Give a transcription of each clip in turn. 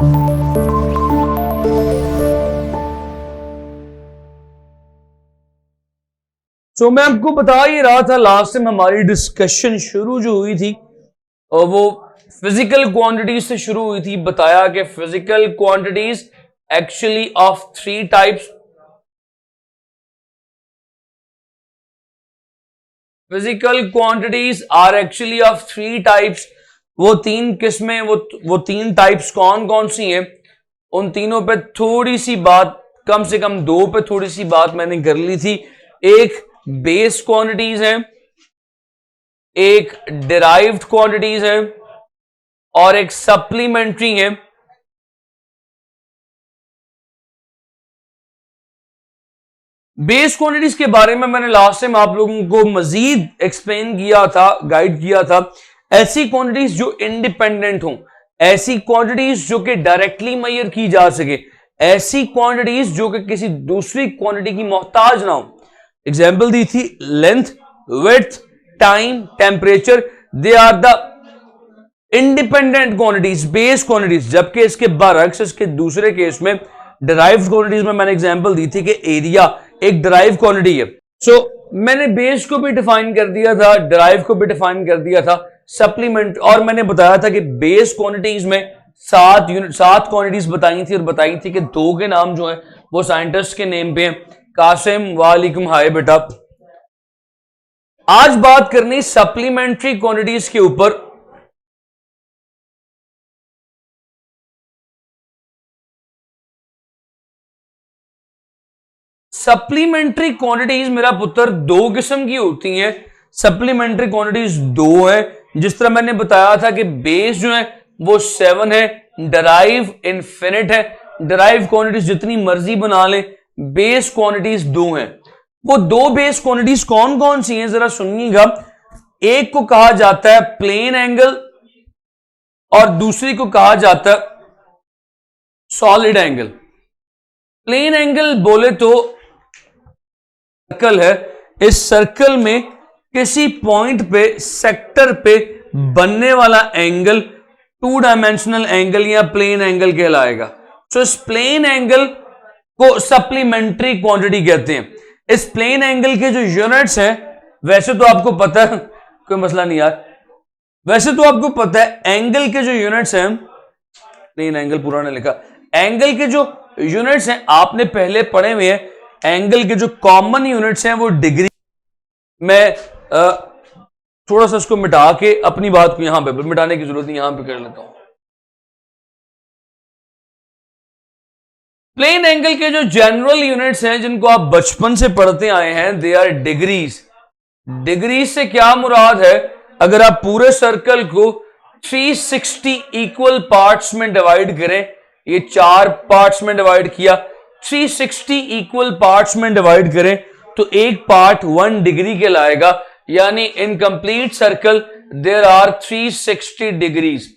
तो मैं आपको बता ही रहा था लास्ट टाइम हमारी डिस्कशन शुरू जो हुई थी और वो फिजिकल क्वांटिटीज से शुरू हुई थी। बताया कि physical quantities actually of three types. Physical quantities are actually of three types. वो तीन किस्में, वो तीन टाइप्स कौन कौन सी हैं, उन तीनों पे थोड़ी सी बात, कम से कम दो पे थोड़ी सी बात मैंने कर ली थी। एक बेस क्वांटिटीज है, एक डिराइव्ड क्वांटिटीज है और एक सप्लीमेंट्री है। बेस क्वांटिटीज के बारे में मैंने लास्ट टाइम आप लोगों को मजीद एक्सप्लेन किया था, गाइड किया था। ऐसी क्वांटिटीज जो इंडिपेंडेंट हो, ऐसी क्वांटिटीज जो कि डायरेक्टली मेजर की जा सके, ऐसी क्वांटिटीज जो कि किसी दूसरी क्वांटिटी की मोहताज ना हो। एग्जाम्पल दी थी length, width, time, temperature, they are the independent quantities, base quantities. जबकि इसके बरअक्स, इसके दूसरे केस में डिराइव्ड क्वांटिटीज में मैंने एग्जांपल दी थी कि एरिया एक डिराइव क्वांटिटी है। सो मैंने बेस को भी डिफाइन कर दिया था, डिराइव को भी डिफाइन कर दिया था, सप्लीमेंट, और मैंने बताया था कि बेस क्वांटिटीज में सात क्वांटिटीज बताई थी और बताई थी कि दो के नाम जो है वो साइंटिस्ट के नेम पे हैं। कासिम, वालेकुम, हाय बेटा। आज बात करनी सप्लीमेंट्री क्वांटिटीज के ऊपर। सप्लीमेंट्री क्वांटिटीज मेरा पुत्र दो किस्म की होती हैं। सप्लीमेंट्री क्वांटिटीज दो है। जिस तरह मैंने बताया था कि बेस जो है वो 7 है, डिराइव इनफिनिट है। डिराइव क्वांटिटीज जितनी मर्जी बना ले, बेस क्वांटिटीज दो हैं। वो दो बेस क्वांटिटीज कौन कौन सी हैं जरा सुनिएगा। एक को कहा जाता है प्लेन एंगल और दूसरी को कहा जाता है सॉलिड एंगल। प्लेन एंगल बोले तो सर्कल है, इस सर्कल में किसी पॉइंट पे, सेक्टर पे बनने वाला एंगल टू डायमेंशनल एंगल या प्लेन एंगल कहलाएगा। तो इस प्लेन एंगल को सप्लीमेंट्री क्वांटिटी कहते हैं। इस प्लेन एंगल के जो यूनिट्स हैं, वैसे तो आपको पता है, कोई मसला नहीं यार, वैसे तो आपको पता है एंगल के जो यूनिट्स हैं, प्लेन एंगल पूरा नहीं लिखा, एंगल के जो यूनिट्स हैं आपने पहले पढ़े हुए हैं। एंगल के जो कॉमन यूनिट्स हैं वो डिग्री। मैं थोड़ा सा इसको मिटा के अपनी बात को यहां पे, मिटाने की जरूरत नहीं, यहां पे कर लेता हूं। प्लेन एंगल के जो जनरल यूनिट्स हैं जिनको आप बचपन से पढ़ते आए हैं, दे आर डिग्रीज। डिग्रीज से क्या मुराद है, अगर आप पूरे सर्कल को 360 इक्वल पार्ट्स में डिवाइड करें, ये 4 पार्ट्स में डिवाइड किया, 360 इक्वल पार्ट्स में डिवाइड करें तो एक पार्ट 1 डिग्री कहलाएगा। यानी in complete circle there are 360 degrees.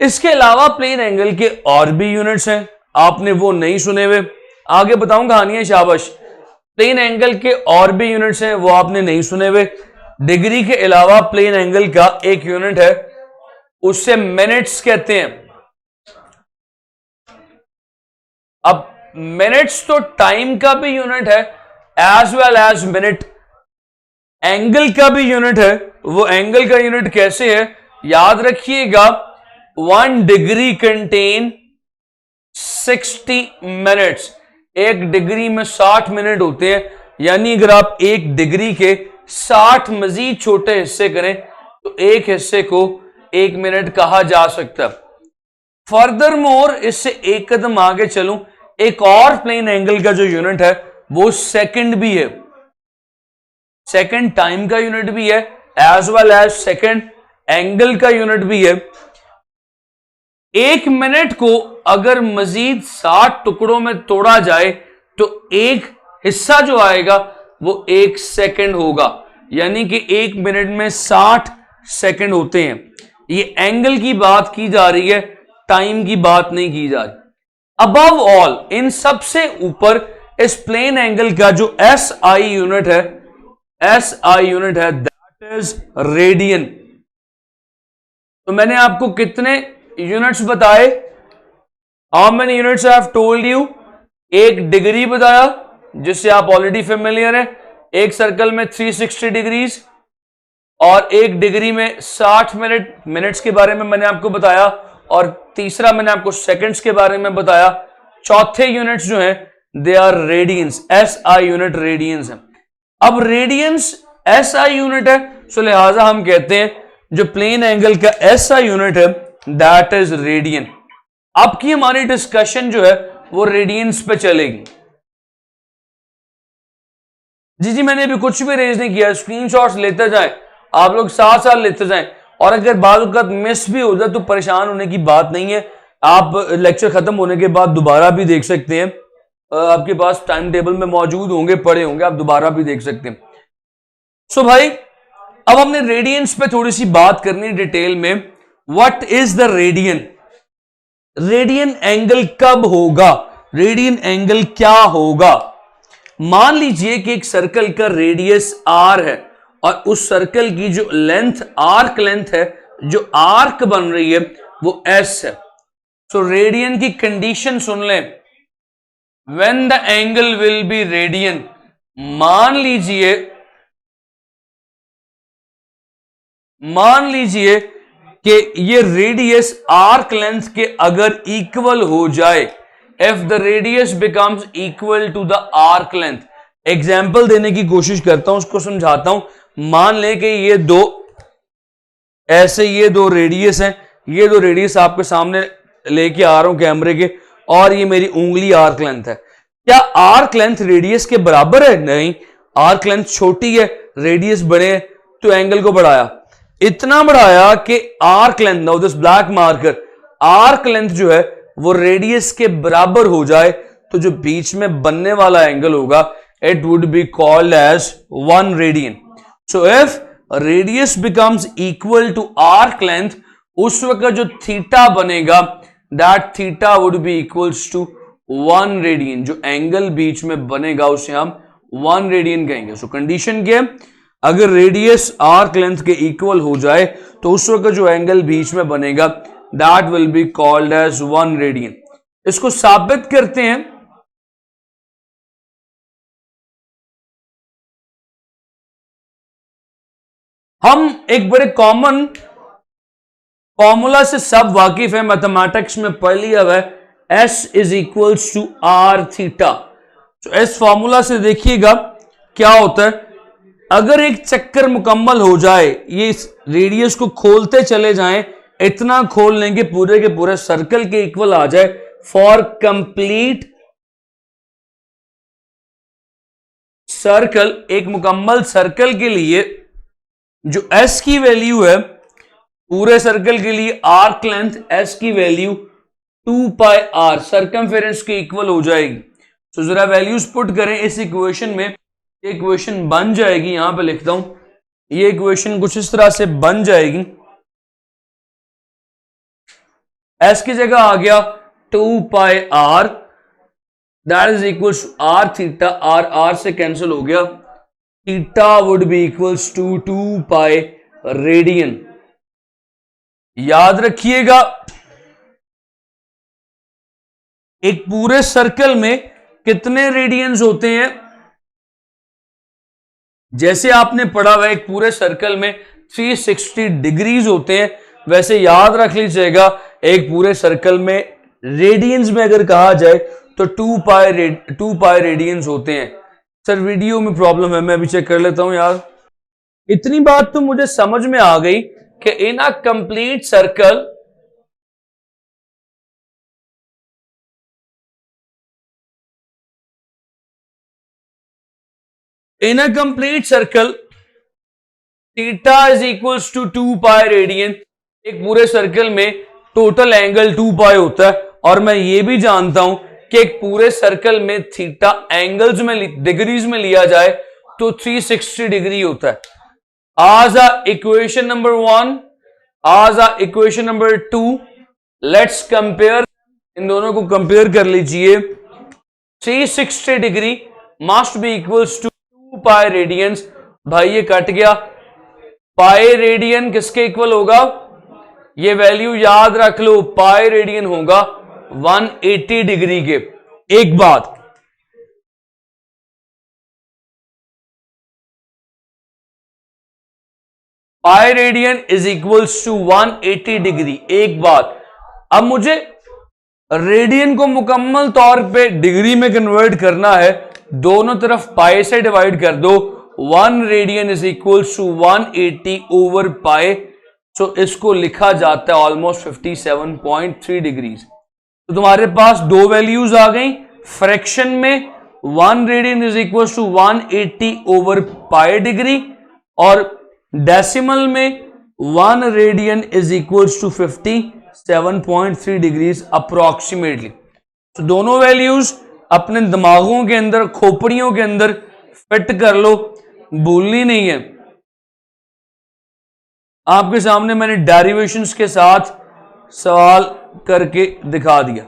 इसके अलावा प्लेन एंगल के और भी यूनिट्स हैं, आपने वो नहीं सुने हुए, आगे बताऊंगा कहानियां, शाबाश। प्लेन एंगल के और भी यूनिट्स हैं, वो आपने नहीं सुने हुए। डिग्री के अलावा प्लेन एंगल का एक यूनिट है, उससे मिनट्स कहते हैं। अब मिनट्स तो टाइम का भी यूनिट है as well as minute. Angle का भी यूनिट है, वो एंगल का यूनिट कैसे है, याद रखिएगा, 1 डिग्री कंटेन 60 मिनट्स। एक डिग्री में 60 मिनट होते हैं। यानी अगर आप एक डिग्री के 60 मजीद छोटे हिस्से करें तो एक हिस्से को 1 मिनट कहा जा सकता है। फर्दर मोर, इससे एक कदम आगे चलूं, एक और प्लेन एंगल का जो यूनिट है वो सेकंड भी है। सेकंड टाइम का यूनिट भी है as well as second angle का यूनिट भी है। 1 मिनट को अगर मजीद 60 टुकड़ों में तोड़ा जाए तो एक हिस्सा जो आएगा वो 1 सेकंड होगा। यानी कि 1 मिनट में 60 सेकंड होते हैं। ये एंगल की बात की जा रही है, टाइम की बात नहीं की जा रही। अबव ऑल, इन सबसे ऊपर इस प्लेन एंगल का जो SI यूनिट है, SI यूनिट है, दैट इज रेडियन। तो मैंने आपको कितने यूनिट्स बताए, how many units I have told you, एक डिग्री बताया जिससे आप ऑलरेडी फेमिलियर है, एक सर्कल में 360 डिग्रीज, और एक डिग्री में 60 मिनट्स के बारे में मैंने आपको बताया, और तीसरा मैंने आपको सेकंड्स के बारे में बताया। चौथे यूनिट्स जो हैं they are radians, SI unit radians है। अब रेडियंस एसआई यूनिट है, सो लिहाजा हम कहते हैं जो प्लेन एंगल का एसआई यूनिट है दैट इज रेडियन। अब की हमारी डिस्कशन जो है वो रेडियंस पे चलेगी। जी मैंने अभी कुछ भी रेज नहीं किया, स्क्रीनशॉट्स लेते जाएं, आप लोग साथ साथ लेते जाएं, और अगर बाद वक्त मिस भी हो जाए तो परेशान होने की बात नहीं है, आप लेक्चर खत्म होने के बाद दोबारा भी देख सकते हैं, आपके पास टाइम टेबल में मौजूद होंगे, पढ़े होंगे, आप दोबारा भी देख सकते हैं। सो भाई अब हमने रेडियंस पे थोड़ी सी बात करनी है डिटेल में। What is the radian, radian angle कब होगा, रेडियन एंगल क्या होगा। मान लीजिए कि एक सर्कल का रेडियस आर है और उस सर्कल की जो लेंथ, आर्क लेंथ है, जो आर्क बन रही है वो एस है। सो रेडियन की कंडीशन सुन लें, when the angle will be radian, मान लीजिए कि ये रेडियस आर्क लेंथ के अगर इक्वल हो जाए, if the radius becomes equal to the arc length. Example देने की कोशिश करता हूं, उसको समझाता हूं। मान लें कि ये दो रेडियस हैं, ये दो रेडियस आपके सामने लेके आ रहा हूं कैमरे के, और ये मेरी उंगली आर्क लेंथ है। क्या आर्क लेंथ रेडियस के बराबर है? नहीं, आर्क लेंथ छोटी है, रेडियस बड़े है, तो एंगल को बढ़ाया, इतना बढ़ाया कि arc length, now this black marker, arc length जो है वो रेडियस के बराबर हो जाए, तो जो बीच में बनने वाला एंगल होगा it would be called as 1 radian. So if radius becomes equal to arc length, उस वक्त जो थीटा बनेगा that theta would be equals to 1 radian. जो एंगल बीच में बनेगा उसे हम 1 रेडियन कहेंगे। सो कंडीशन क्या है, अगर रेडियस आर्क लेंथ के इक्वल हो जाए तो उस वक्त जो एंगल बीच में बनेगा that will be called as 1 radian. इसको साबित करते हैं। हम एक बड़े कॉमन फॉर्मूला से सब वाकिफ है, मैथमेटिक्स में पढ़ लिया हुआ है, S is equals to r theta. तो इस फॉर्मूला से देखिएगा क्या होता है, अगर एक चक्कर मुकम्मल हो जाए, ये रेडियस को खोलते चले जाएं, इतना खोल लेंगे पूरे के पूरे सर्कल के इक्वल आ जाए, फॉर कंप्लीट सर्कल, एक मुकम्मल सर्कल के लिए जो S की वैल्यू है, पूरे सर्कल के लिए आर्क लेंथ S की वैल्यू 2 पाई r सर्कमफेरेंस के इक्वल हो जाएगी। तो जरा वैल्यूज पुट करें इस इक्वेशन में, इक्वेशन बन जाएगी, यहां पे लिखता हूं, ये इक्वेशन कुछ इस तरह से बन जाएगी। S की जगह आ गया 2 pi r, that is equal to r theta, r से कैंसिल हो गया, theta would be equals to 2 pi radian. याद रखिएगा एक पूरे सर्कल में कितने रेडियंस होते हैं, जैसे आपने पढ़ा हुआ एक पूरे सर्कल में 360 डिग्रीज होते हैं, वैसे याद रख लीजिएगा एक पूरे सर्कल में रेडियंस में अगर कहा जाए तो 2 पाई रेडियंस होते हैं। सर वीडियो में प्रॉब्लम है, मैं अभी चेक कर लेता हूं यार। इतनी बात तो मुझे समझ में आ गई कि in a complete circle theta is equals to 2 pi radian. एक पूरे सर्कल में टोटल एंगल 2 पाई होता है, और मैं ये भी जानता हूं कि एक पूरे सर्कल में थीटा एंगल्स में, डिग्रीज में लिया जाए तो 360 डिग्री होता है। आज इक्वेशन नंबर 1, आज इक्वेशन नंबर 2, लेट्स कंपेयर, इन दोनों को कंपेयर कर लीजिए। 360 degree must be equals to 2 pi radians. भाई ये कट गया, पाई रेडियन किसके इक्वल होगा, ये वैल्यू याद रख लो, पाई रेडियन होगा 180 डिग्री के। एक बात, pi radian is equals to 180 degree. एक बात, अब मुझे रेडियन को मुकम्मल तौर पे डिग्री में कन्वर्ट करना है, दोनों तरफ पाई से डिवाइड कर दो। 1 radian is equals to 180 over pi, तो इसको लिखा जाता है ऑलमोस्ट 57.3 डिग्रीज। तो तुम्हारे पास दो वैल्यूज आ गई। फ्रैक्शन में 1 radian is equals to 180 over pi degree, और डेसिमल में 1 radian is equals to 57.3 degrees approximately. तो दोनों वैल्यूज अपने दिमागों के अंदर, खोपड़ियों के अंदर फिट कर लो, भूलनी नहीं है। आपके सामने मैंने डेरिवेशंस के साथ सवाल करके दिखा दिया।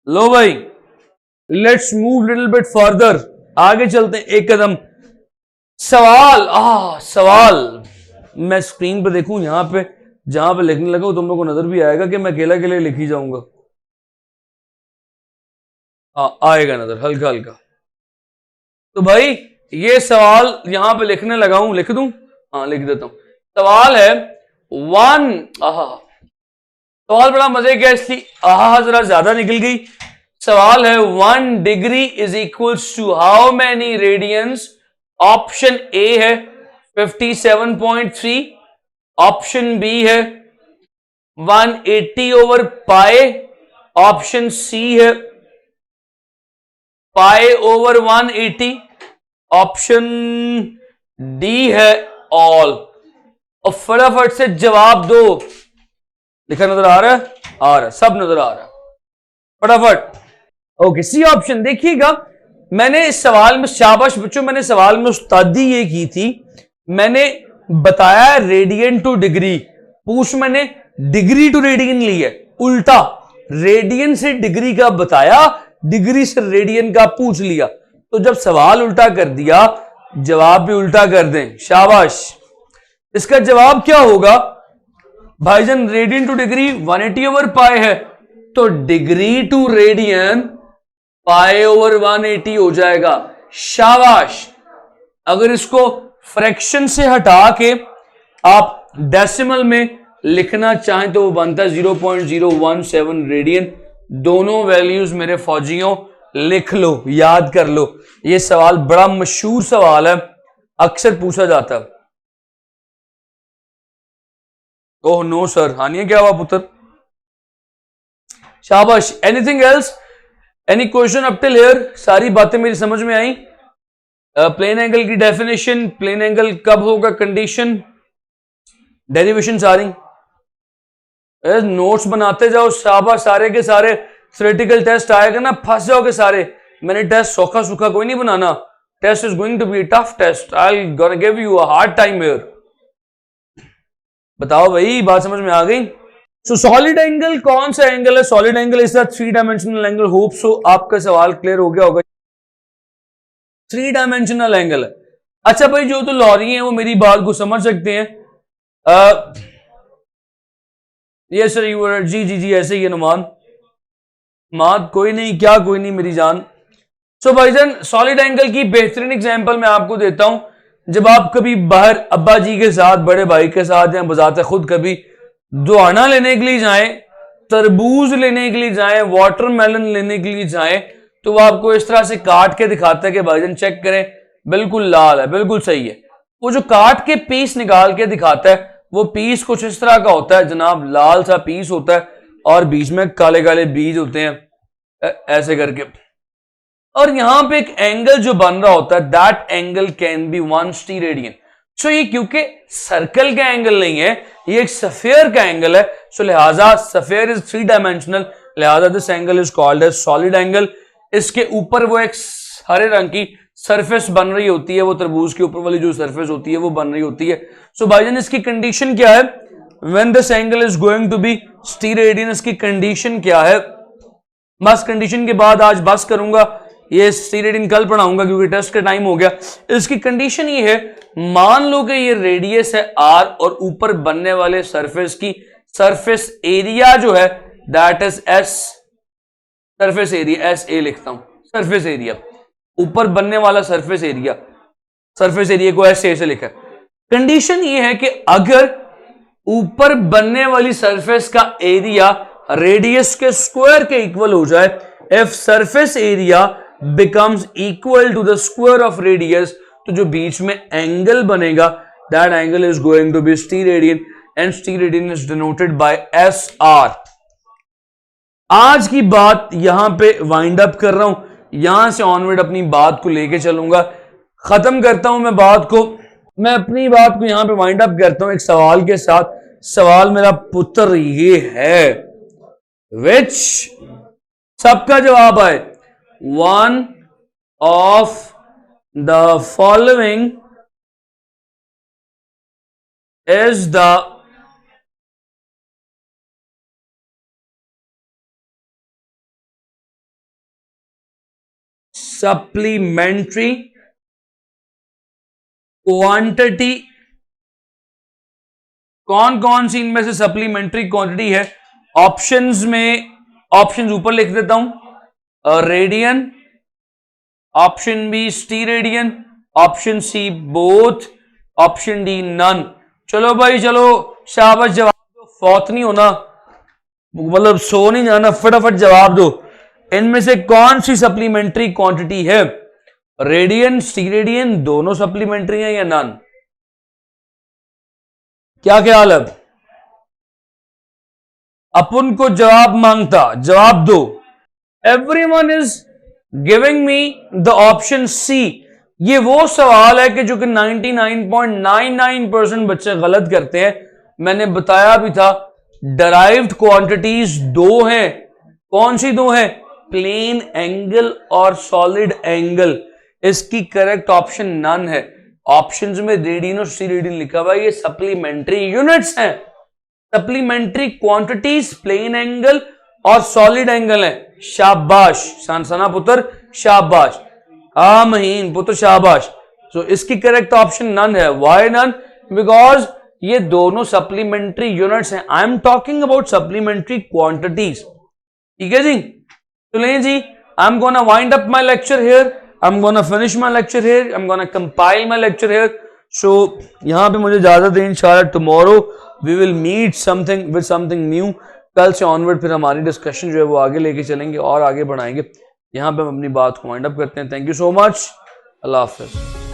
लो भाई, let's move little bit further, आगे चलते हैं एक कदम। सवाल सवाल मैं स्क्रीन पर देखूं, यहां पे जहां पे लिखने लगा तुम लोग को नजर भी आएगा कि मैं अकेला अकेले लिख ही जाऊंगा? आएगा नजर हल्का हल्का। तो भाई ये सवाल यहां पे लिखने लगा हूं, लिख दूं? हाँ लिख देता हूं। सवाल है सवाल बड़ा मजे का, इसलिए जरा ज्यादा निकल गई। सवाल है 1 degree is equals to how many radians? Option A है 57.3, ऑप्शन बी है 180 ओवर पाई, ऑप्शन सी है पाई ओवर 180, ऑप्शन डी है ऑल। और फटाफट से जवाब दो। लिखा नजर आ रहा है? आ रहा है, सब नजर आ रहा है, फटाफट। Okay, C option. देखिएगा, मैंने इस सवाल में, शाबाश बच्चों, मैंने सवाल में उस्तादी ये की थी, मैंने बताया रेडियन टू डिग्री, पूछ मैंने डिग्री टू रेडियन ली है, उल्टा रेडियन से डिग्री का बताया, डिग्री से रेडियन का पूछ लिया। तो जब सवाल उल्टा कर दिया, जवाब भी उल्टा कर दें, शाबाश। इसका जवाब क्या होगा भाईजान? Radian to degree 180 over pi है, तो degree to radian pi over 180 हो जाएगा। शाबाश। अगर इसको फ्रैक्शन से हटा के आप डेसिमल में लिखना चाहें तो वो बनता है 0.017 रेडियन। दोनों वैल्यूज मेरे फौजियों लिख लो, याद कर लो। ये सवाल बड़ा मशहूर सवाल है, अक्सर पूछा जाता है। ओह नो सर, हानिया क्या हुआ पुत्र? शाबाश। Anything else? Any question up till here? सारी बातें मेरी समझ में आई? प्लेन एंगल की डेफिनेशन, प्लेन एंगल कब होगा, कंडीशन, डेरिवेशन सारी नोट्स बनाते जाओ। शाबाश, सारे के सारे थ्योरेटिकल टेस्ट आएगा ना, फंस जाओगे सारे। मैंने टेस्ट सौखा सूखा कोई नहीं बनाना। Test is going to be tough test. I gonna give you a hard time here. बताओ भाई, बात समझ में आ गई? सो सॉलिड एंगल कौन सा एंगल है? Solid angle is a 3 dimensional angle. Hope so आपका सवाल क्लियर हो गया होगा। 3 डायमेंशनल एंगल है। अच्छा भाई, जो तो लॉरी है वो मेरी बात को समझ सकते हैं। ये सर यू जी जी जी ऐसे ही है नुमान। मात कोई नहीं, क्या कोई नहीं मेरी जान। सो भाईजान, सॉलिड एंगल की बेहतरीन एग्जांपल मैं आपको देता हूं। जब आप कभी बाहर अब्बा जी के साथ, बड़े भाई के साथ, या बजाते खुद कभी दुआना लेने के लिए जाएं, तरबूज लेने के लिए जाएं, वाटरमेलन लेने के लिए जाएं, तो वो आपको इस तरह से काट के दिखाता है कि भाईजान चेक करें, बिल्कुल लाल है, बिल्कुल सही है। वो जो काट के पीस निकाल के दिखाता है, वो पीस कुछ इस तरह का होता है जनाब, लाल सा पीस होता है और बीच में काले काले बीज होते हैं, ऐसे करके। और यहां पे एक एंगल जो बन रहा होता है, that angle can be 160 radian. So ये क्योंकि सर्कल का एंगल नहीं है, ये एक सफेयर का एंगल है, सो लिहाजा सफेयर इज 3 डायमेंशनल, लिहाजा this angle is called as solid angle. इसके ऊपर वो एक हरे रंग की सरफेस बन रही होती है, वो तरबूज के ऊपर वाली जो सरफेस होती है वो बन रही होती है। सो भाईजान, इसकी कंडीशन क्या है? When this angle is going to be 60 radian, इसकी कंडीशन क्या है? बस कंडीशन के बाद आज बस करूंगा। ये स्टीरेडियन कल पढ़ाऊंगा क्योंकि टेस्ट का टाइम हो गया। इसकी कंडीशन ये है, मान लो कि ये रेडियस है r और ऊपर बनने वाले सरफेस की सरफेस एरिया जो है that is s, surface area S A लिखता हूं, सरफेस एरिया ऊपर बनने वाला सरफेस एरिया, सरफेस एरिया को एस ए से लिखा है। कंडीशन ये है कि अगर ऊपर बनने वाली सरफेस का एरिया रेडियस के स्क्वायर के इक्वल हो जाए, if surface area becomes equal to the square of radius, तो जो बीच में एंगल बनेगा that angle is going to be steradian and steradian is denoted by S R. आज की बात यहां पे वाइंड अप कर रहा हूं, यहां से ऑनवर्ड अपनी बात को लेके चलूंगा, खत्म करता हूं मैं बात को, मैं अपनी बात को यहां पे वाइंड अप करता हूं एक सवाल के साथ। सवाल मेरा पुत्र ये है, विच सबका जवाब आए, one of the following is the supplementary quantity. कौन कौन सी इनमें से सप्लीमेंट्री क्वांटिटी है? ऑप्शंस में, ऑप्शंस ऊपर लिख देता हूं, radian, option B steradian, option C both, option D none. चलो भाई चलो, शाबाश, जवाब दो, फौत नहीं होना, मतलब सो नहीं जाना, फटाफट जवाब दो। इनमें से कौन सी सप्लीमेंट्री क्वांटिटी है? रेडियन, स्टीरेडियन दोनों सप्लीमेंट्री हैं या नन? क्या ख्याल है? अपन को जवाब मांगता, जवाब दो। Everyone is giving me the option C. ये वो सवाल है कि जो कि 99.99% बच्चे गलत करते हैं। मैंने बताया भी था, डराइव्ड क्वांटिटीज दो हैं। कौन सी दो हैं? प्लेन एंगल और सॉलिड एंगल। इसकी करेक्ट ऑप्शन नन है। ऑप्शंस में रेडियन और स्टीरेडियन लिखा हुआ है, ये सप्लीमेंट्री यूनिट्स हैं, सप्लीमेंट्री क्वांटिटीज प्लेन एंगल और सॉलिड एंगल है। शाबाश सना पुत्र, शाबाश, हाँ महीन पुत्र, शाबाश। तो इसकी करेक्ट ऑप्शन नन है। Why none? बिकॉज ये दोनों सप्लीमेंट्री यूनिट्स हैं। I am talking about supplementary quantities. ठीक है जी, तो लें जी, I am gonna wind up my lecture here, I'm gonna finish my lecture here. I'm gonna compile my lecture here. So यहाँ पे मुझे इजाजत दें, इंशाल्लाह tomorrow we will meet something with something new. कल से onward फिर हमारी डिस्कशन जो है वो आगे लेके चलेंगे और आगे बढ़ाएंगे। यहाँ पे हम अपनी बात को वाइंड अप करते हैं। Thank you so much, Allah Hafiz.